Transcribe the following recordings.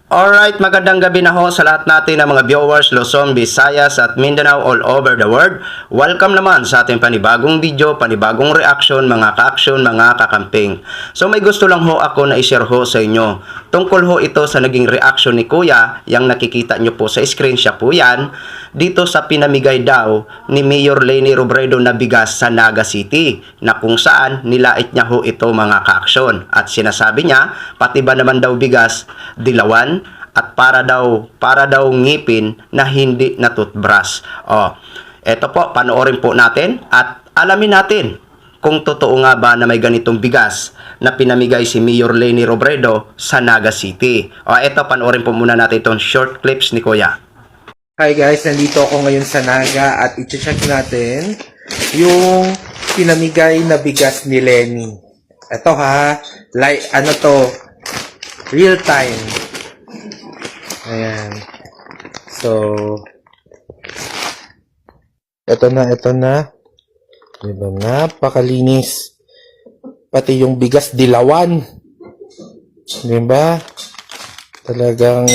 Alright, magandang gabi na ho sa lahat natin ng mga viewers Luzon, Visayas at Mindanao all over the world. Welcome naman sa ating panibagong video, panibagong reaction, mga ka-action, mga kakamping. So may gusto lang ho ako na i-share ho sa inyo. Tungkol ho ito sa naging reaction ni Kuya, yang nakikita nyo po sa screen, siya po yan, dito sa pinamigay daw ni Mayor Leni Robredo na bigas sa Naga City, na kung saan nilait niya ho ito mga ka-action. At sinasabi niya, pati ba naman daw bigas, dilawan, at para daw ngipin na hindi na toothbrush. Eto po, panoorin po natin at alamin natin kung totoo nga ba na may ganitong bigas na pinamigay si Mayor Leni Robredo sa Naga City. Eto, panoorin po muna natin itong short clips ni Kuya. Hi guys, nandito ako ngayon sa Naga at i-check natin yung pinamigay na bigas ni Leni. Ito ha, like ano to, real time. Ayan. So, ito na. Diba, napakalinis. Pati yung bigas dilawan. Diba? Talagang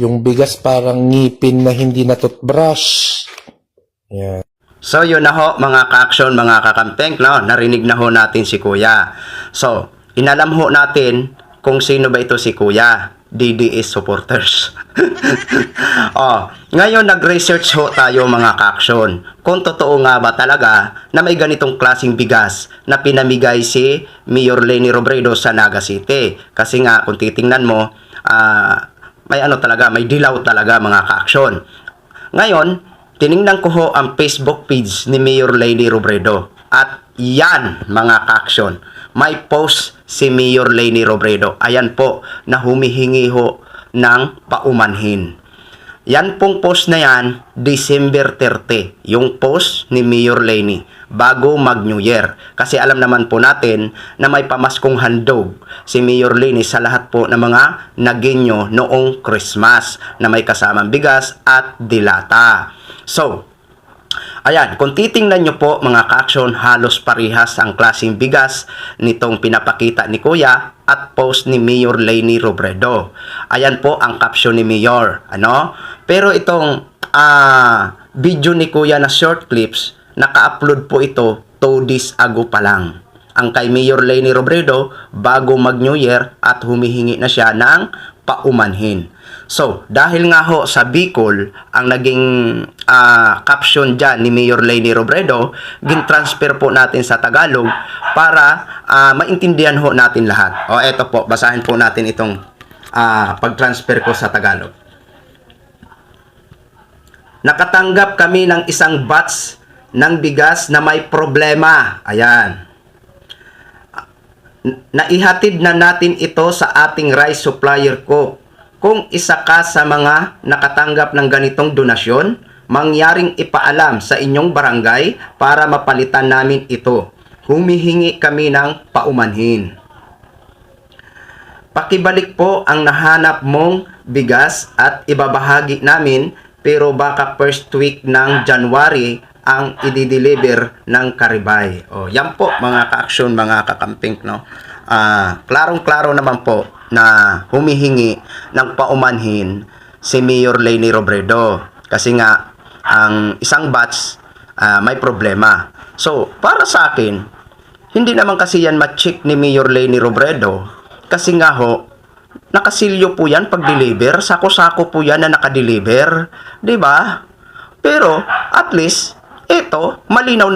yung bigas parang ngipin na hindi na toothbrush. Ayan. So yun na ho mga ka-action, mga kakampeng, no? Narinig na ho natin si Kuya. So, inalam ho natin kung sino ba ito si Kuya. DDS supporters. Ngayon nag-research ho tayo mga ka-action. Kung totoo nga ba talaga na may ganitong klaseng bigas na pinamigay si Mayor Leni Robredo sa Naga City. Kasi nga kung titingnan mo, may ano talaga, may dilaw talaga mga ka-action. Ngayon, tiningnan ko ho ang Facebook page ni Mayor Leni Robredo. At yan mga ka-action, may post si Mayor Leni Robredo. Ayan po, na humihingi ho ng paumanhin. Yan pong post na yan, December 30. Yung post ni Mayor Leni bago mag New Year. Kasi alam naman po natin na may pamaskong handog si Mayor Leni sa lahat po ng mga Nagueño noong Christmas na may kasamang bigas at dilata. So, ayan, kung titingnan nyo po mga ka-action, halos parihas ang klaseng bigas nitong pinapakita ni Kuya at post ni Mayor Leni Robredo. Ayan po ang caption ni Mayor. Pero itong video ni Kuya na short clips, naka-upload po ito 2 days ago pa lang. Ang kay Mayor Leni Robredo bago mag New Year at humihingi na siya ng paumanhin. So, dahil nga ho sa Bicol, ang naging caption dyan ni Mayor Leni Robredo, gin-transfer po natin sa Tagalog para maintindihan ho natin lahat. Eto po, basahin po natin itong pag-transfer ko sa Tagalog. Nakatanggap kami ng isang batch ng bigas na may problema. Ayan. Naihatid na natin ito sa ating rice supplier ko. Kung isa ka sa mga nakatanggap ng ganitong donasyon, mangyaring ipaalam sa inyong barangay para mapalitan namin ito. Humihingi kami ng paumanhin. Pakibalik po ang nahanap mong bigas at ibabahagi namin, pero baka first week ng January ang i-deliver ng Karibay. Yan po mga ka-action, mga kakamping, no? Klarong-klaro naman po na humihingi ng paumanhin si Mayor Leni Robredo. Kasi nga, ang isang batch may problema. So, para sa akin, hindi naman kasi yan ma-check ni Mayor Leni Robredo. Kasi nga ho, nakasilyo po yan pag-deliver. Sako-sako po yan na nakadeliver. Diba? Pero, at least, ito, malinaw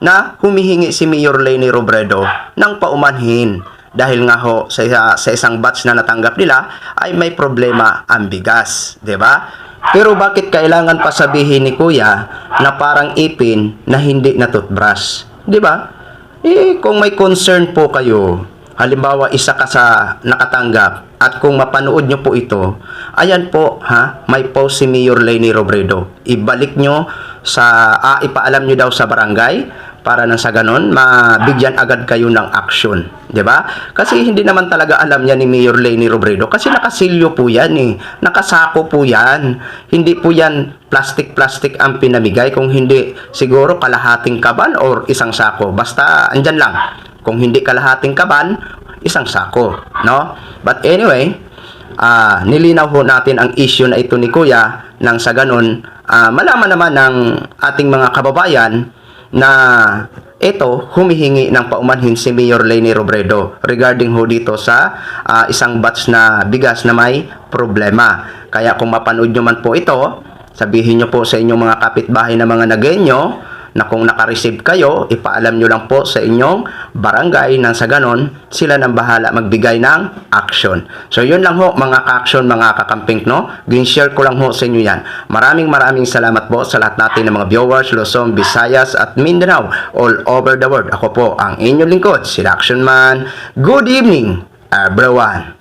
na humihingi si Mayor Leni Robredo ng paumanhin. Dahil nga ho, sa isang batch na natanggap nila, ay may problema ang bigas. Diba? Pero bakit kailangan pa sabihin ni Kuya na parang ipin na hindi na toothbrush? Diba? Kung may concern po kayo, halimbawa isa ka sa nakatanggap, at kung mapanood nyo po ito, ayan po, may post si Mayor Leni Robredo. Ibalik nyo ipaalam nyo daw sa barangay para nang sa ganon, mabigyan agad kayo ng action. Diba? Kasi hindi naman talaga alam yan ni Mayor Leni Robredo. Kasi nakasilyo po yan Nakasako po yan. Hindi po yan plastic ang pinamigay. Kung hindi, siguro kalahating kaban or isang sako. Basta, andyan lang. Kung hindi kalahating kaban, isang sako, no? But anyway, nilinaw ho natin ang issue na ito ni Kuya nang sa ganun, malaman naman ng ating mga kababayan na ito, humihingi ng paumanhin si Mayor Leni Robredo regarding ho dito sa isang batch na bigas na may problema. Kaya kung mapanood nyo man po ito, sabihin nyo po sa inyong mga kapitbahay na mga Nagueño na kung nakareceive kayo, ipaalam nyo lang po sa inyong barangay nang sa ganon, sila nang bahala magbigay ng action. So yun lang ho mga ka-action, mga kakamping, no? Gin-share ko lang ho sa inyo yan. Maraming salamat po sa lahat natin ng mga viewers, Luzon, Visayas at Mindanao all over the world. Ako po ang inyong lingkod, si Action Man. Good evening, everyone!